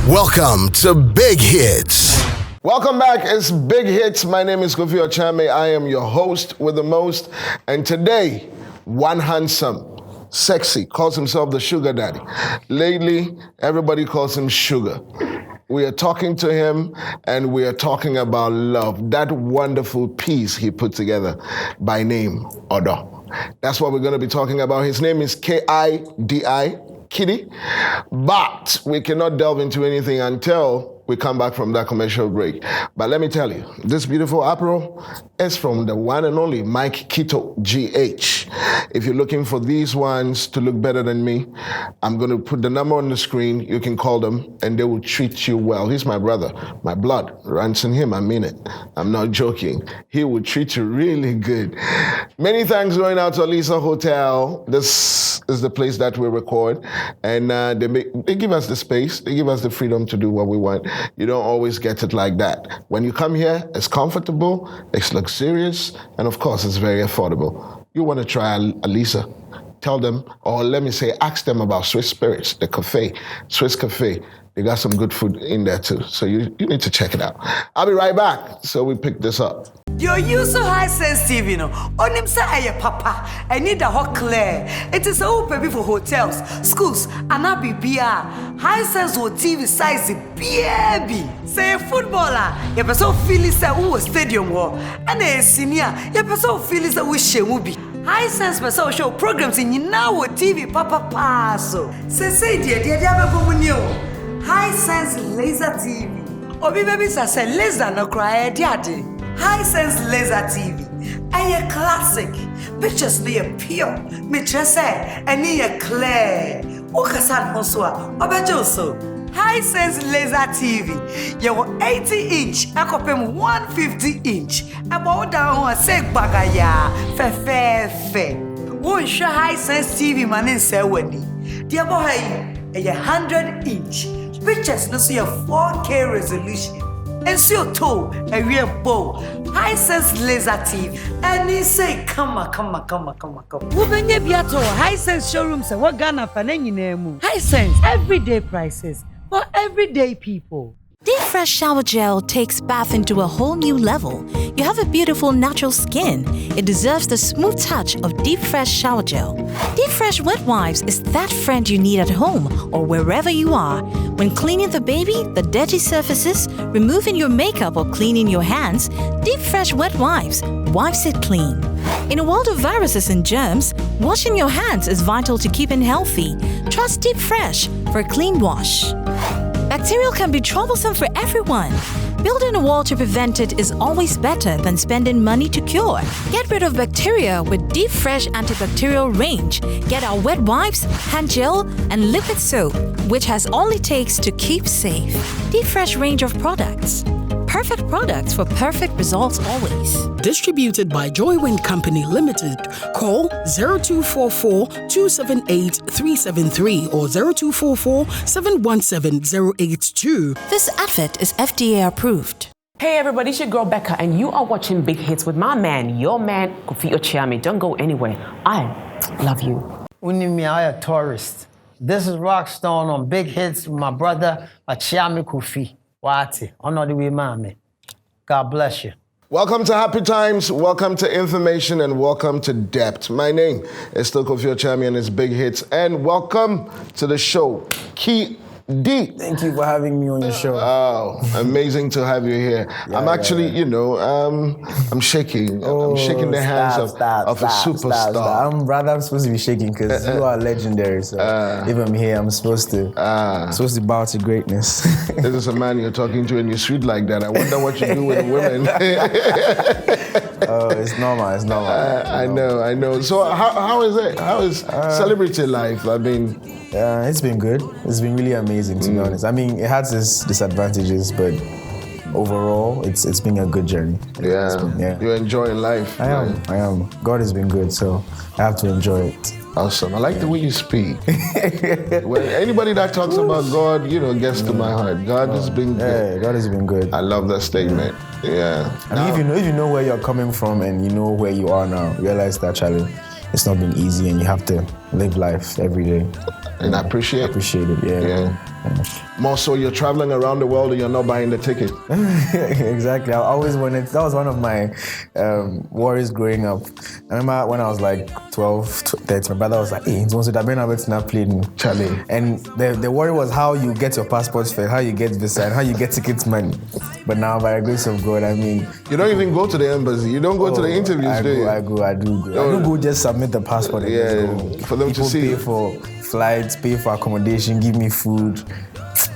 Welcome to Big Hits. Welcome back. It's Big Hits. My name is Kofi Ochame. I am your host with the most. And today, one handsome, sexy, calls himself the sugar daddy. Lately, everybody calls him Sugar. We are talking to him and we are talking about love. That wonderful piece he put together by name Odo. That's what we're going to be talking about. His name is Kidi. Kidi, but we cannot delve into anything until we come back from that commercial break. But let me tell you, this beautiful apparel is from the one and only Mike Kito GH. If you're looking for these ones to look better than me, I'm going to put the number on the screen. You can call them and they will treat you well. He's my brother. My blood runs in him. I mean it. I'm not joking. He will treat you really good. Many thanks going out to Alisa Hotel. This is the place that we record. And they give us the space. They give us the freedom to do what we want. You don't always get it like that. When you come here, it's comfortable, it's luxurious, and of course, it's very affordable. You want to try Alisa, tell them, or let me say, ask them about Swiss Spirits, the cafe, Swiss Cafe. They got some good food in there too. So you need to check it out. I'll be right back. So we pick this up. You're used to high sensitive, you know. On him say aye papa. I need a hot clear. It is open for hotels, schools, and ABBR. High sense with TV size baby. Say footballer, you person feel say who stadium war. And a senior, you person feel say who shemubi. High sense person show programs in now with TV papa paso. Say dear High sense laser TV. Obi baby say laser no cry daddy. High sense laser TV. A classic. Pictures near pure. Me just say and clear. Okasan Hoswa. Obejoso. High sense laser TV. You 80-inch. Akopem 150-inch. About down say bagaya. Fe. Won't show high sense TV man say weni. Dear boy, a 100-inch. Pictures no see a 4K resolution. And so too, a real bow. High sense laser TV. And he say, come on. Ubenye biato high sense showrooms and what Ghana fanenyi nemu. High sense everyday prices for everyday people. Deep Fresh Shower Gel takes bath into a whole new level. You have a beautiful natural skin. It deserves the smooth touch of Deep Fresh Shower Gel. Deep Fresh Wet Wipes is that friend you need at home or wherever you are. When cleaning the baby, the dirty surfaces, removing your makeup or cleaning your hands, Deep Fresh Wet Wipes wipes it clean. In a world of viruses and germs, washing your hands is vital to keeping healthy. Trust Deep Fresh for a clean wash. Bacterial can be troublesome for everyone. Building a wall to prevent it is always better than spending money to cure. Get rid of bacteria with Deep Fresh antibacterial range. Get our wet wipes, hand gel, and liquid soap, which has all it takes to keep safe. Deep Fresh range of products. Perfect products for perfect results always. Distributed by Joywind Company Limited. Call 0244-278-373 or 0244-717-082. This advert is FDA approved. Hey everybody, it's your girl Becca and you are watching Big Hits with my man, your man, Kofi Ochame. Don't go anywhere. I love you. Unimi, I a tourist. This is Rockstone on Big Hits with my brother, Ochame Kofi. Wati, honor the way, mommy. God bless you. Welcome to Happy Times, welcome to Information, and welcome to Depth. My name is still Kofi Ochame and it's Big Hits, and welcome to the show, Kidi. Thank you for having me on your show. Oh, amazing to have you here. I'm actually, I'm shaking. I'm shaking the hands of a superstar. I'm supposed to be shaking because you are legendary. So if I'm here, I'm supposed to bow to greatness. This is a man you're talking to and you're sweet like that. I wonder what you do with women. Oh, it's normal. I know. So how is it? How is celebrity life? I mean, it's been good. It's been really amazing, to be honest. I mean, it has its disadvantages, but overall, it's been a good journey. Yeah. You're enjoying life. I am. God has been good, so I have to enjoy it. Awesome. I like the way you speak. When anybody that talks about God, gets to my heart. God has been good. Yeah, God has been good. I love that statement. Yeah. I mean, if you know where you're coming from and you know where you are now, realize that challenge. It's not been easy and you have to live life every day. And I appreciate it, yeah. More so, you're traveling around the world and you're not buying the ticket. Exactly. I always wanted. That was one of my worries growing up. I remember when I was like 12, 13, my brother was like, "Hey, it's I've been able to not playing Charlie." And the worry was how you get your passport fare, how you get visa, and how you get tickets money. But now, by the grace of God, I mean, you don't even go to the embassy. You don't go to the interviews, do you? I do go just submit the passport. And just go. For them People to see. Pay for flights, pay for accommodation, give me food.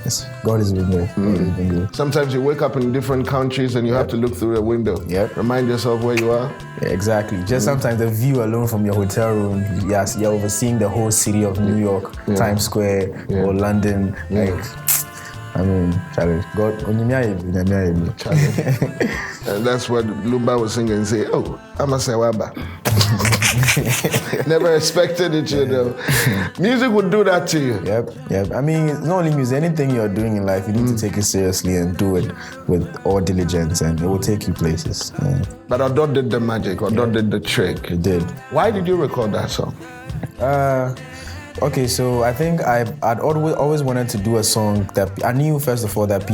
Yes, God is with me. God has been good. Sometimes you wake up in different countries and you have to look through the window. Yep. Remind yourself where you are. Yeah, exactly. Just sometimes the view alone from your hotel room, yes, you're overseeing the whole city of New York, Times Square, or London. Like, I mean, Charlie, God, Charlie. And that's what Lumba was singing and say, "Oh, I'm a Sewaba." Never expected it, you know. Music would do that to you. Yep. I mean, it's not only music. Anything you're doing in life, you need to take it seriously and do it with all diligence, and it will take you places. Yeah. But Odo did the magic. Odo did the trick. It did. Why did you record that song? Okay, so I think I'd always wanted to do a song that I knew, first of all, that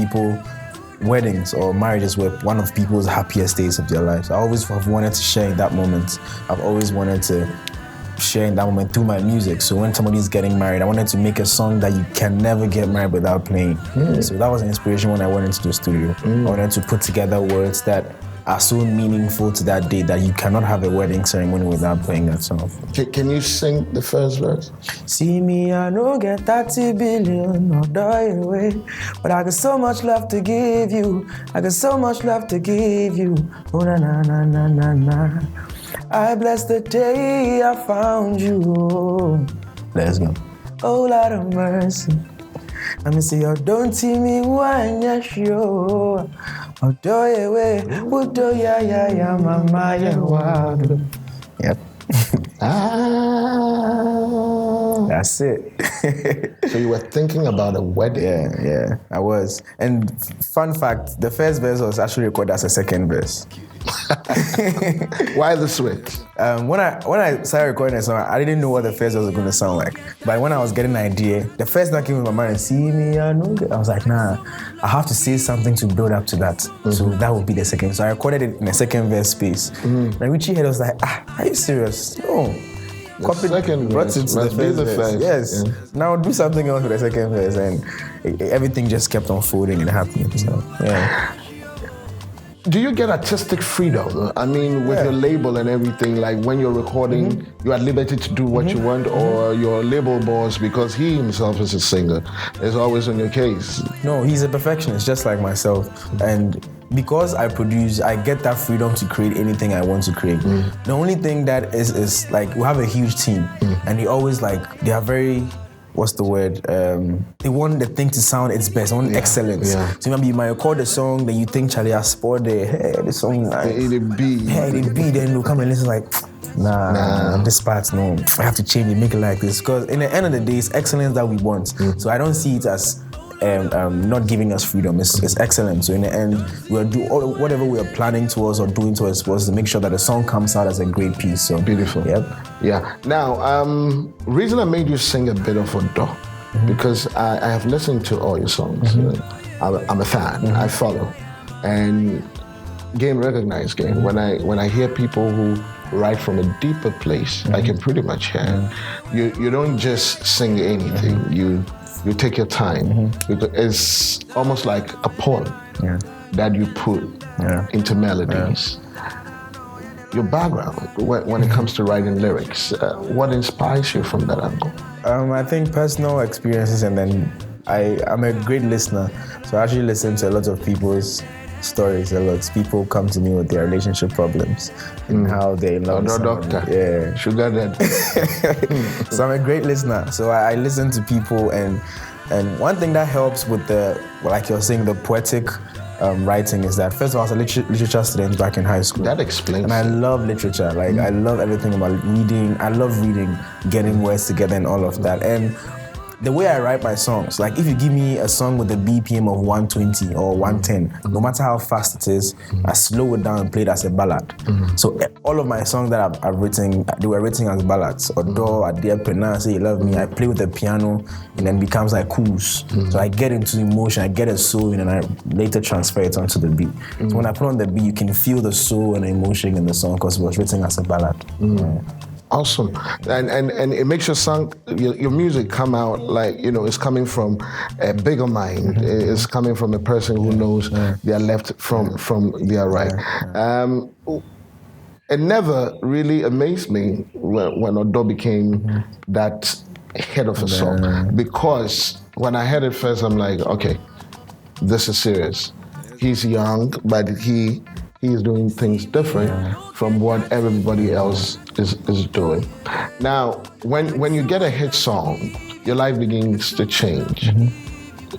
weddings or marriages were one of people's happiest days of their lives. I always have wanted to share in that moment. I've always wanted to share in that moment through my music. So when somebody's getting married, I wanted to make a song that you can never get married without playing. So that was an inspiration when I went into the studio. I wanted to put together words that are so meaningful to that day that you cannot have a wedding ceremony without playing that song. Can you sing the first verse? See me, I don't get 30 billion or die away, but I got so much love to give you. I got so much love to give you. Oh na na na na na na. I bless the day I found you. Let's go. Oh Lord of mercy. Let me see you don't see me when you show. Oh do you way, oh do ya mama ya wa. Yep. That's it. So you were thinking about a wedding? Yeah, I was. And fun fact, the first verse was actually recorded as a second verse. Why the switch? When I started recording the song, I didn't know what the first verse was going to sound like. But when I was getting an idea, the first thing that came in my mind, see me, I was like, nah, I have to say something to build up to that. So that would be the second. So I recorded it in a second verse space. And Richie head was like, are you serious? No. The second brought verse it to must the be the first verse. first. Yes. Yeah. Now do something else with the second verse, and everything just kept unfolding and happening. So yeah. Do you get artistic freedom? I mean, with your label and everything, like when you're recording, you're at liberty to do what you want, or your label boss, because he himself is a singer, is always on your case? No, he's a perfectionist, just like myself. And because I produce, I get that freedom to create anything I want to create. The only thing that is like, we have a huge team, and they always they are very, what's the word? They want the thing to sound its best. They want excellence. Yeah. So maybe you might record a song, then you think Charlie has spoiled it. Hey, this song nice. It be. Then you'll come and listen like, nah, this part, no. I have to change it, make it like this. Because in the end of the day, it's excellence that we want. So I don't see it as not giving us freedom. It's excellent. So in the end, we'll do whatever we are planning towards or doing towards was to make sure that the song comes out as a great piece. So beautiful. Yep. Yeah. Now, reason I made you sing a bit of Odo, because I have listened to all your songs. I'm a fan. I follow, and game recognized game. When I hear people who write from a deeper place, I can pretty much hear. You don't just sing anything. You take your time, because it's almost like a poem that you put into melodies. Your background, when it comes to writing lyrics, what inspires you from that angle? I think personal experiences, and then I'm a great listener, so I actually listen to a lot of people's stories. A lot of people come to me with their relationship problems and how they love someone. Doctor, sugar daddy. So I'm a great listener. So I listen to people, and one thing that helps with like you're saying, the poetic writing is that, first of all, I was a literature student back in high school. That explains. And I love literature. I love everything about reading. I love reading, getting words together, and all of that. And the way I write my songs, like if you give me a song with a BPM of 120 or 110, no matter how fast it is, I slow it down and play it as a ballad. So all of my songs that I've written, they were written as ballads. Odo, Adia, Pena, Say You Love Me, I play with the piano and then becomes like cools. So I get into emotion, I get a soul and I later transfer it onto the beat. So when I put on the beat, you can feel the soul and emotion in the song because it was written as a ballad. Awesome. And it makes your music come out like, it's coming from a bigger mind. It's coming from a person who knows their left from their right. It never really amazed me when Odo became that head of a song, because when I heard it first, I'm like, okay, this is serious. He's young, but he is doing things different from what everybody else is doing. Now, when you get a hit song, your life begins to change.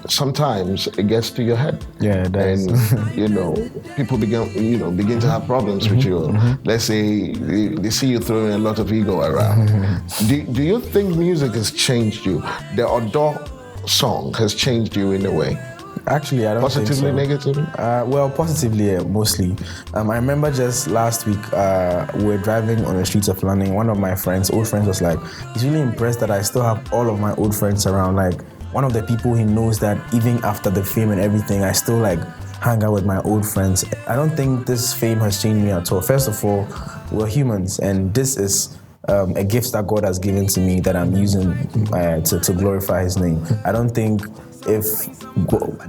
Sometimes it gets to your head. Yeah, it does. And people begin to have problems with you. Let's say they see you throwing a lot of ego around. Do you think music has changed you? The Odo song has changed you in a way? Actually, I don't positively, think so. Negatively? Well, positively, mostly. I remember just last week, we were driving on the streets of London. One of my old friends was like, he's really impressed that I still have all of my old friends around. Like, one of the people he knows that even after the fame and everything, I still like hang out with my old friends. I don't think this fame has changed me at all. First of all, we're humans, and this is a gift that God has given to me that I'm using to glorify His name. I don't think if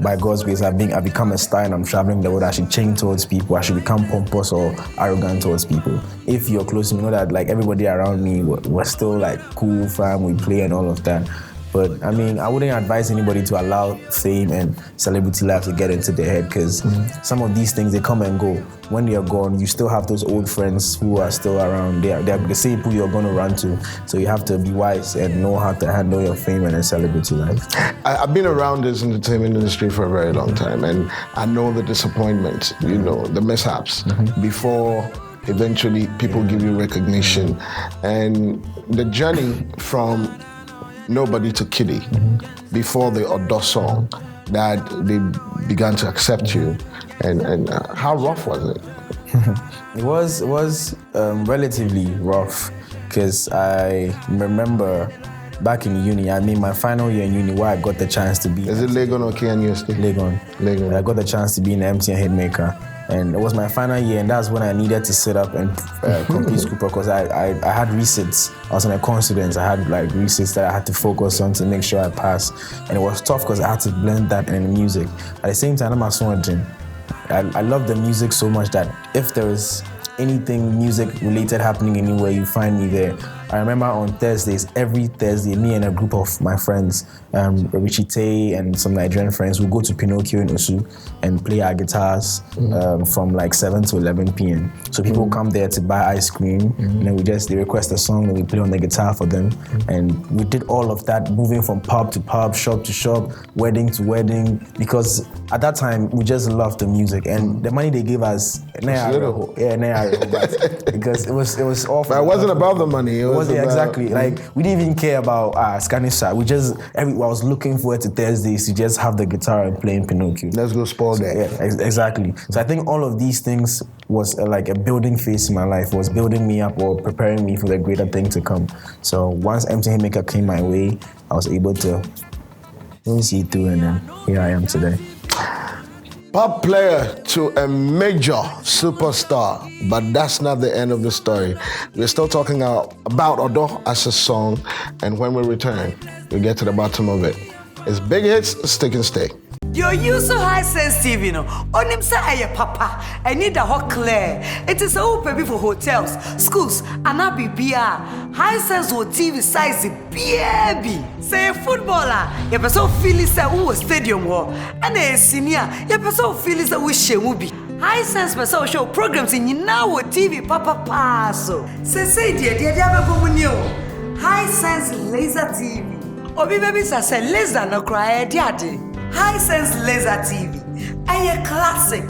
by God's grace I've become a star and I'm traveling the world, I should change towards people, I should become pompous or arrogant towards people. If you're close to me, you know that like everybody around me, we're still like cool, fam, we play and all of that. But I mean, I wouldn't advise anybody to allow fame and celebrity life to get into their head, because some of these things, they come and go. When you're gone, you still have those old friends who are still around. They're the same people you're going to run to. So you have to be wise and know how to handle your fame and celebrity life. I've been around this entertainment industry for a very long time, and I know the disappointment, the mishaps before eventually people give you recognition. And the journey from nobody to Kidi, before the Odo song, that they began to accept you, and how rough was it? It was relatively rough, because I remember back in uni, I mean my final year in uni, where I got the chance to be. Is it Legon or KNUST? Legon. I got the chance to be an MTN hitmaker. And it was my final year, and that's when I needed to sit up and complete school because I had resits. I was on a con student. I had like resits that I had to focus on to make sure I passed. And it was tough because I had to blend that in the music. At the same time, I'm a song. I love the music so much that if there is anything music related happening anywhere, you find me there. I remember on Thursdays, every Thursday, me and a group of my friends, Richie Tay and some Nigerian friends, would go to Pinocchio in Osu and play our guitars from like 7 to 11 p.m. So people come there to buy ice cream, and then they request a song and we play on the guitar for them. And we did all of that, moving from pub to pub, shop to shop, wedding to wedding, because at that time, we just loved the music. And the money they gave us, because it was awful. But it wasn't about the money. It was exactly. Like, we didn't even care about Scanisha. I was looking forward to Thursdays to just have the guitar and playing Pinocchio. Let's go spoil that. Yeah, exactly. So I think all of these things was like a building phase in my life, was building me up or preparing me for the greater thing to come. So once MTN Hitmaker came my way, I was able to see it through, and then here I am today. Pop player to a major superstar, but that's not the end of the story. We're still talking about Odo as a song, and when we return, we'll get to the bottom of it. It's Big Hits, Stick and Stay. You're used to high sense TV, Onim say aye papa, I need a hot clear. It is open for hotels, schools, and abibia. High sense or TV size baby. Say footballer, you person feel is a stadium war, and a senior, you person feel is a wish be. High sense person show programs in now TV papa paso. Say dear High sense laser TV. Obi baby say laser no cry daddy. High Sense Laser TV. A classic.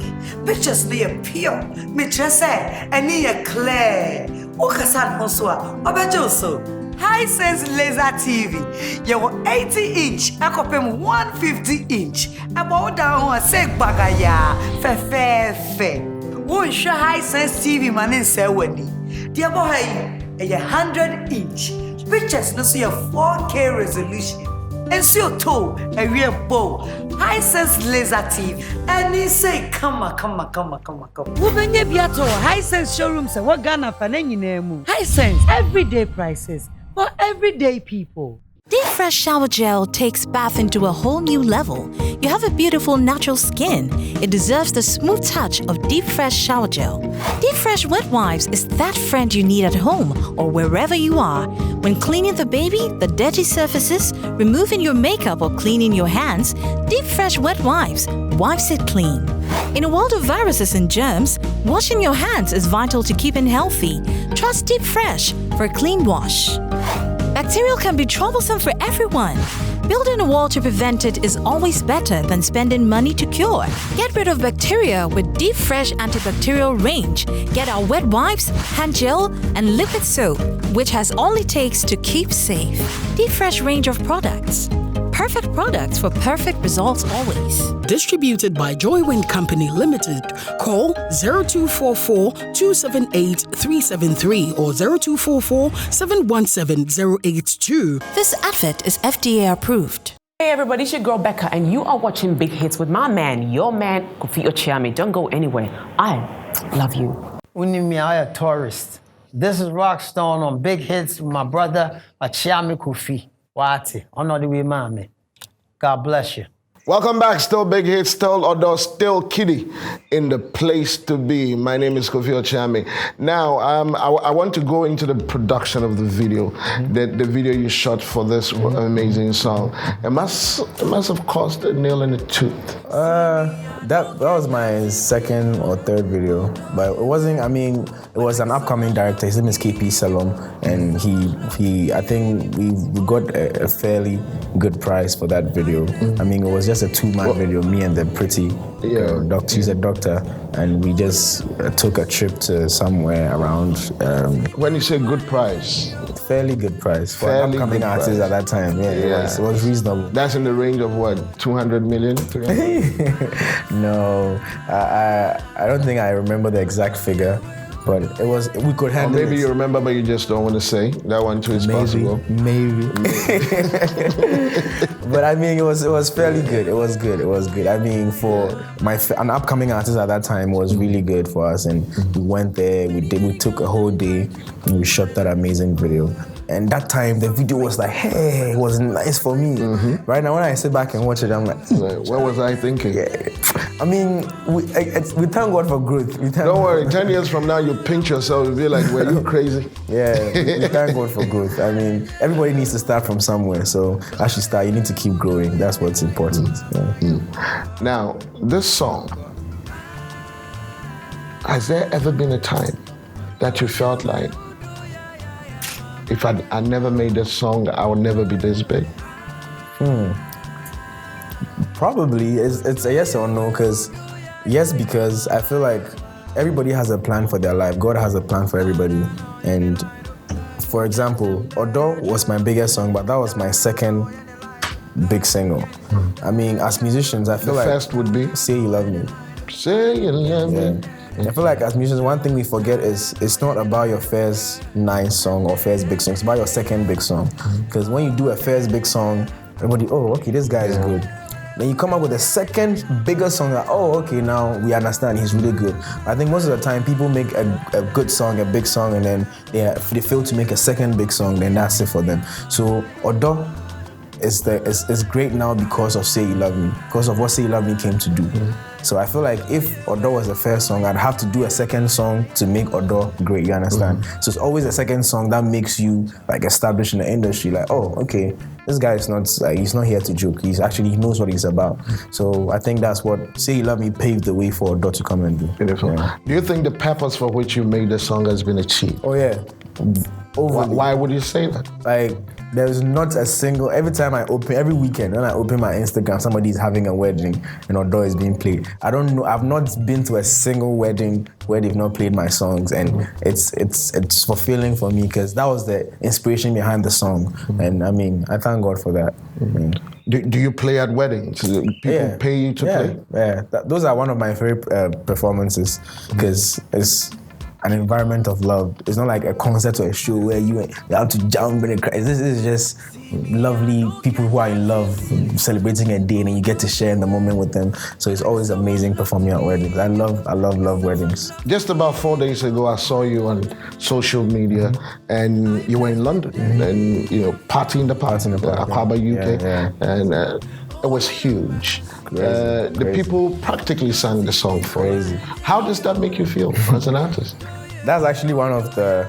Pictures near pure. Me just say, and near clear. Okasan Hoswa, Obajoso. Hisense laser TV. You want 80-inch, I copy 150-inch. About down a seg bagaya, fe. Won't show Hisense TV man in Sewani. The about a 100-inch. Pictures no see a 4K resolution. And see your toe, a real bow. Hisense laser TV. And he say, come. Woman, you be at Hisense showroom, say, what Ghana for any name? Hisense, everyday prices for everyday people. Deep Fresh Shower Gel takes bath into a whole new level. You have a beautiful natural skin. It deserves the smooth touch of Deep Fresh Shower Gel. Deep Fresh Wet Wipes is that friend you need at home or wherever you are. When cleaning the baby, the dirty surfaces, removing your makeup or cleaning your hands, Deep Fresh Wet Wipes wipes it clean. In a world of viruses and germs, washing your hands is vital to keeping healthy. Trust Deep Fresh for a clean wash. Bacterial can be troublesome for everyone. Building a wall to prevent it is always better than spending money to cure. Get rid of bacteria with Deep Fresh antibacterial range. Get our wet wipes, hand gel, and liquid soap, which has all it takes to keep safe. Deep Fresh range of products. Perfect products for perfect results always. Distributed by Joywind Company Limited. Call 0244-278-373 or 0244-717-082. This advert is FDA approved. Hey everybody, it's your girl Becca, and you are watching Big Hits with my man, your man, Kofi Ochiame. Don't go anywhere. I love you. Unimi, I a tourist. This is Rockstone on Big Hits with my brother, Ochiame Kofi. Wati, honor the way, mommy. God bless you. Welcome back. Still Big Hits, still Odo, still Kidi in the place to be. My name is Kofi Ochiame. Now, I want to go into the production of the video, the video you shot for this amazing song. It must have cost a nail in the tooth. That was my second or third video, but it wasn't. I mean, it was an upcoming director. His name is KP Salom, and he. I think we got a fairly good price for that video. I mean, it was just a 2-man video. Me and the pretty doctor. She's a doctor, and we just took a trip to somewhere around. When you say good price, fairly good price for an upcoming artist at that time. Yeah, it was reasonable. That's in the range of what, 200 million? No, I don't think I remember the exact figure, but it was, we could handle it. Or maybe you remember, but you just don't want to say. That one too is possible. Maybe. But I mean, it was fairly good. It was good. I mean, for an upcoming artist at that time, it was really good for us. And we went there, we took a whole day, and we shot that amazing video. And that time, the video was like, hey, it was nice for me. Right now, when I sit back and watch it, I'm like, what was I thinking? Yeah. I mean, we thank God for growth. Don't worry, 10 years from now, you pinch yourself and be like, were you crazy? Yeah, we thank God for growth. I mean, everybody needs to start from somewhere. So as you start, you need to keep growing. That's what's important. Now, this song, has there ever been a time that you felt like, if I never made this song, I would never be this big? Probably. It's a yes or no, because I feel like everybody has a plan for their life. God has a plan for everybody. And for example, Odo was my biggest song, but that was my second big single. I mean, as musicians, I feel like... The first would be? Say You Love Me. Say You Love Me. I feel like as musicians, one thing we forget is it's not about your first nice song or first big song. It's about your second big song. Because when you do a first big song, everybody, oh, okay, this guy is good. Then you come up with a second bigger song that, oh, okay, now we understand he's really good. I think most of the time people make a good song, a big song, and then they fail to make a second big song, then that's it for them. So Odo is great now because of Say You Love Me, because of what Say You Love Me came to do. So I feel like if Odo was the first song, I'd have to do a second song to make Odo great, you understand? So it's always a second song that makes you like established in the industry, like, oh, okay, this guy is not, he's not here to joke, he knows what he's about. So I think that's what Say You Love Me paved the way for Odo to come and do. Beautiful. Yeah. Do you think the purpose for which you made the song has been achieved? Oh yeah. Why would you say that? Like, There's not a single, every weekend when I open my Instagram, somebody's having a wedding and Odo is being played. I don't know, I've not been to a single wedding where they've not played my songs, and it's fulfilling for me because that was the inspiration behind the song. And I mean, I thank God for that. Do you play at weddings? People pay you to play? Yeah, those are one of my favorite performances because it's an environment of love. It's not like a concert or a show where you have to jump and cry. This is just lovely people who are in love celebrating a day, and you get to share in the moment with them. So it's always amazing performing at weddings. I love weddings. Just about 4 days ago, I saw you on social media, and you were in London, and partying the party, Aquaba UK, and it was huge. The people practically sang the song for you. How does that make you feel as an artist? That's actually one of the,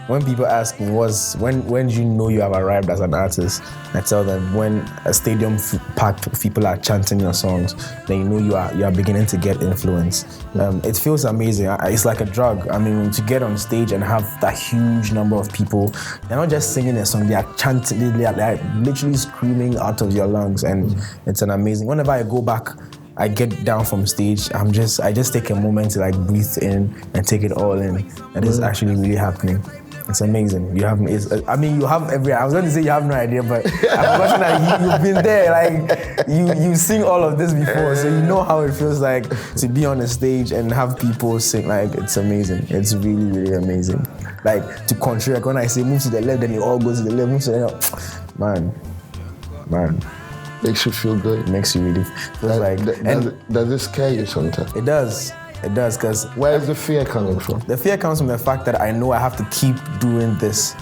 when people ask me, when do you know you have arrived as an artist? I tell them when a stadium packed, people are chanting your songs, then you know you are beginning to get influence. It feels amazing. It's like a drug. I mean, to get on stage and have that huge number of people, they're not just singing a song, they are chanting, they are literally screaming out of your lungs, and it's an amazing. Whenever I go back, I get down from stage, I just take a moment to like breathe in and take it all in. And it's actually really happening. It's amazing. You have every. I was going to say you have no idea, but I'm watching that you've been there. Like you sing all of this before, so you know how it feels like to be on a stage and have people sing. Like it's amazing. It's really, really amazing. Like to contrary, like when I say move to the left, then it all goes to the left. Move to the left. Man. Makes you feel good. It makes you really feel like. Does it scare you sometimes? It does, because where is the fear coming from? The fear comes from the fact that I know I have to keep doing this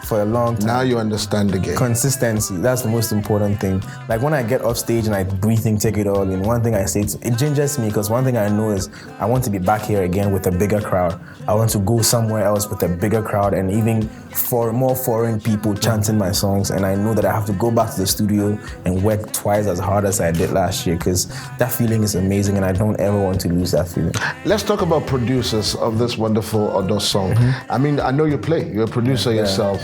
for a long time. Now you understand the game. Consistency, that's the most important thing. Like when I get off stage and I breathing, take it all in, one thing I say, it gingers me because one thing I know is I want to be back here again with a bigger crowd. I want to go somewhere else with a bigger crowd and even for more foreign people chanting my songs, and I know that I have to go back to the studio and work twice as hard as I did last year because that feeling is amazing and I don't ever want to lose that feeling. Let's talk about producers of this wonderful Odo song. I mean, I know you play, you're a producer yourself.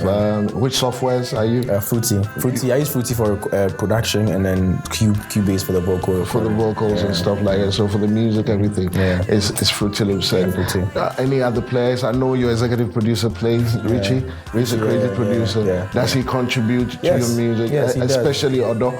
Which softwares are you? Fruity. I use Fruity for production and then Cubase for the vocal. For the vocals and stuff like that. So for the music, everything is Fruity Loops. Any other players? I know your executive producer plays, Richie. He's a creative producer. Does he contribute to your music? Yes, he especially does. Odo?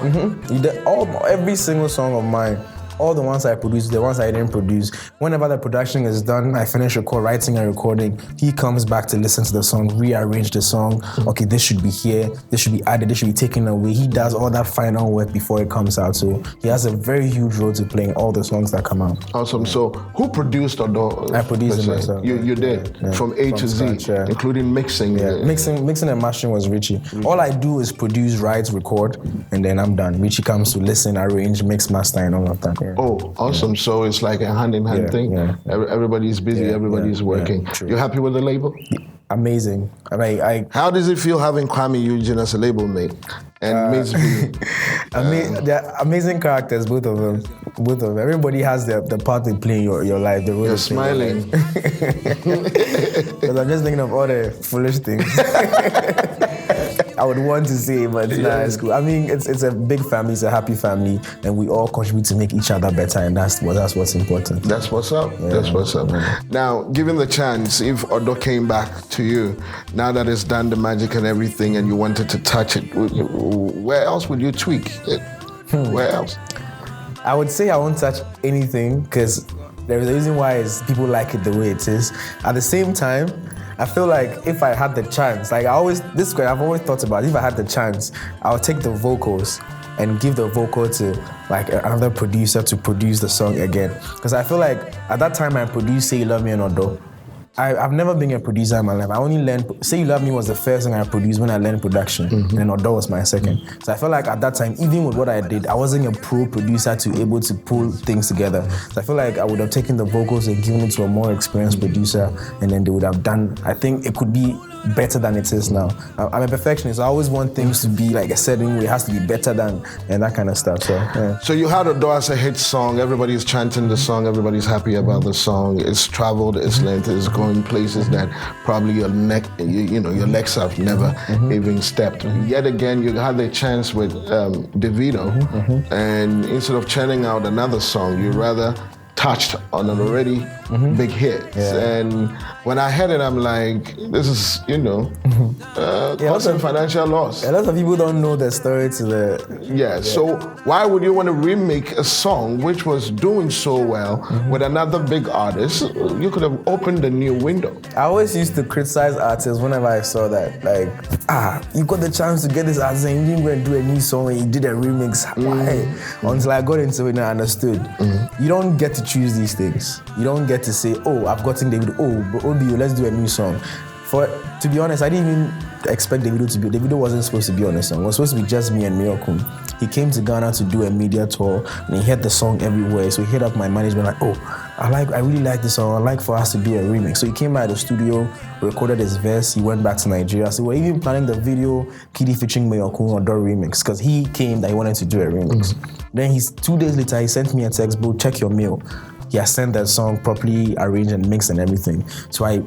He did every single song of mine. All the ones I produced, the ones I didn't produce. Whenever the production is done, I finish writing and recording. He comes back to listen to the song, rearrange the song. Okay, this should be here, this should be added, this should be taken away. He does all that final work before it comes out. So he has a very huge role to play in all the songs that come out. Awesome. So who produced Odo? I produced it myself. You did? From A to Z, scratch, including mixing? Mixing and mastering was Richie. All I do is produce, write, record, and then I'm done. Richie comes to listen, arrange, mix, master, and all of that. Oh, awesome. So it's like a hand-in-hand thing. Everybody's busy, everybody's working. You happy with the label? Amazing. How does it feel having Kwame Eugene as a label mate? And Miss B? They're amazing characters, both of them. Everybody has the part they play in your life. The role You're smiling. Because I'm just thinking of all the foolish things I would want to say, but nah, it's cool. I mean, it's a big family, it's a happy family, and we all contribute to make each other better, and that's what's important. That's what's up. That's what's up. Now, given the chance, if Odo came back to you, now that it's done the magic and everything, and you wanted to touch it, where else would you tweak it? Where else? I would say I won't touch anything because there's a reason why people like it the way it is. At the same time, I feel like if I had the chance, I've always thought about it, if I had the chance, I would take the vocals and give the vocal to like another producer to produce the song again. Because I feel like at that time I produced Say You Love Me and Odo. I've never been a producer in my life. I only learned, Say You Love Me was the first thing I produced when I learned production, and then Odo was my second. So I felt like at that time, even with what I did, I wasn't a pro producer to able to pull things together. So I feel like I would have taken the vocals and given it to a more experienced producer, and then they would have done, I think it could be better than it is now. I'm a perfectionist. I always want things to be like a certain way. It has to be better than, and that kind of stuff. So, yeah. So you had Odo as a hit song. Everybody's chanting the song. Everybody's happy about the song. It's traveled its length. It's going places that probably your legs have never even stepped. Yet again, you had the chance with Davido, and instead of churning out another song, you rather touched on an already big hit. And when I heard it, I'm like, this is, causing financial loss. A lot of people don't know the story to the... So why would you want to remake a song which was doing so well with another big artist? You could have opened a new window. I always used to criticize artists whenever I saw that. Like, you got the chance to get this artist and you didn't go and do a new song and you did a remix. Why? Until I got into it and I understood. You don't get to choose these things. You don't get to say, oh, I've gotten Davido. Oh, but OBO, let's do a new song. To be honest, I didn't even expect Davido to be. Davido wasn't supposed to be on the song. It was supposed to be just me and Miracle. He came to Ghana to do a media tour and he heard the song everywhere. So he hit up my management like, oh, I really like this song. I'd like for us to do a remix. So he came out of the studio, recorded his verse. He went back to Nigeria. So we're even planning the video, Kidi featuring Miracle on Dor remix, because he came that he wanted to do a remix. Then 2 days later, he sent me a text, bro, check your mail. He has sent that song properly arranged and mixed and everything. So I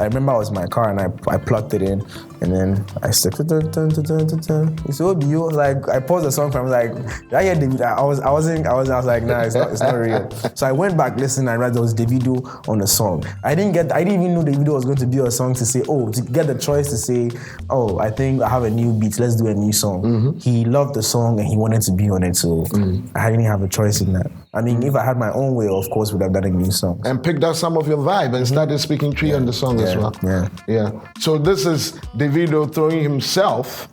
remember I was in my car and I plugged it in, and then I said, he said, oh, you like, I paused the song from like, I hear Davido. I was like, nah, it's not real. So I went back, listened, and read there was Davido on the song. I didn't even know Davido was going to be a song to say, to get the choice to say, oh, I think I have a new beat, let's do a new song. He loved the song and he wanted to be on it, so I didn't have a choice in that. I mean, if I had my own way, of course, would have done a new song. And picked out some of your vibe and started speaking tree on the song as well. Yeah. So this is Davido throwing himself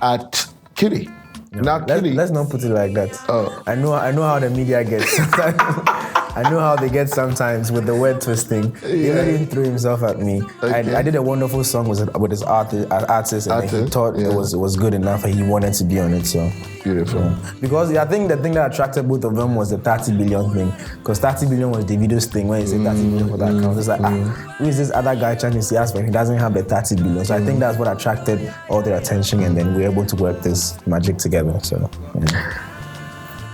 at Kidi. Let's not put it like that. Oh. I know how the media gets. I know how they get sometimes with the word twisting. He really threw himself at me. Okay. I did a wonderful song with his artist and he thought it was good enough and he wanted to be on it. So beautiful. Yeah. Because I think the thing that attracted both of them was the 30 billion thing. Because 30 billion was Davido's thing when he said 30 billion for that account. It's like, who is this other guy trying to see us when he doesn't have the 30 billion? So I think that's what attracted all their attention, and then we were able to work this magic together. So. Yeah.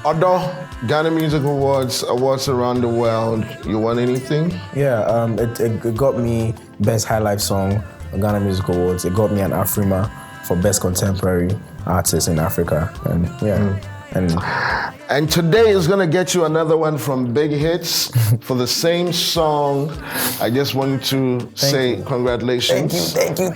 Odo, Ghana Music Awards around the world. You won anything? Yeah, it got me Best High Life Song at Ghana Music Awards. It got me an Afrima for Best Contemporary Artist in Africa. And and today is gonna get you another one from Big Hits for the same song. I just want to say congratulations. Thank you.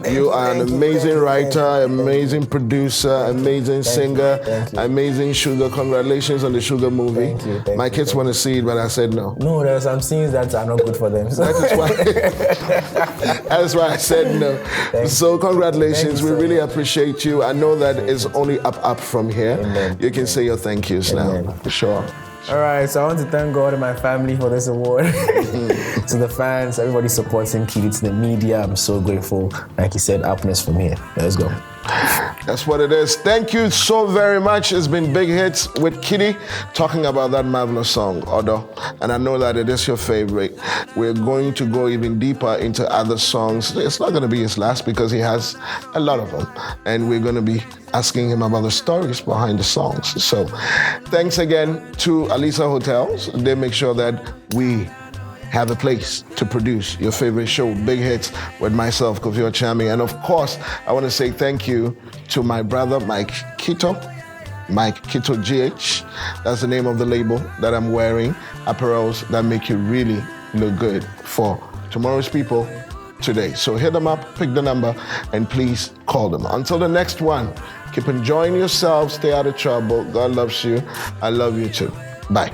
You are an amazing writer, amazing producer, amazing singer, amazing Sugar. Congratulations on the Sugar movie. Thank you. My kids want to see it, but I said no. No, there are some scenes that are not good for them. So. That's why I said no. So congratulations. We really appreciate you. I know that it's only up from here. Amen. You can say your thank yous now. Sure. All right, so I want to thank God and my family for this award. To the fans, everybody supporting Kidi, to the media, I'm so grateful. Like he said, happiness from here. Let's go. That's what it is. Thank you so very much. It's been Big Hits with Kidi, talking about that marvelous song, Odo. And I know that it is your favorite. We're going to go even deeper into other songs. It's not going to be his last because he has a lot of them. And we're going to be asking him about the stories behind the songs. So thanks again to Alisa Hotels. They make sure that we have a place to produce your favorite show, Big Hits, with myself, Kofi Ochami. And of course, I want to say thank you to my brother, Mike Kito GH. That's the name of the label that I'm wearing. Apparels that make you really look good for tomorrow's people today. So hit them up, pick the number, and please call them. Until the next one, keep enjoying yourself, stay out of trouble. God loves you. I love you too. Bye.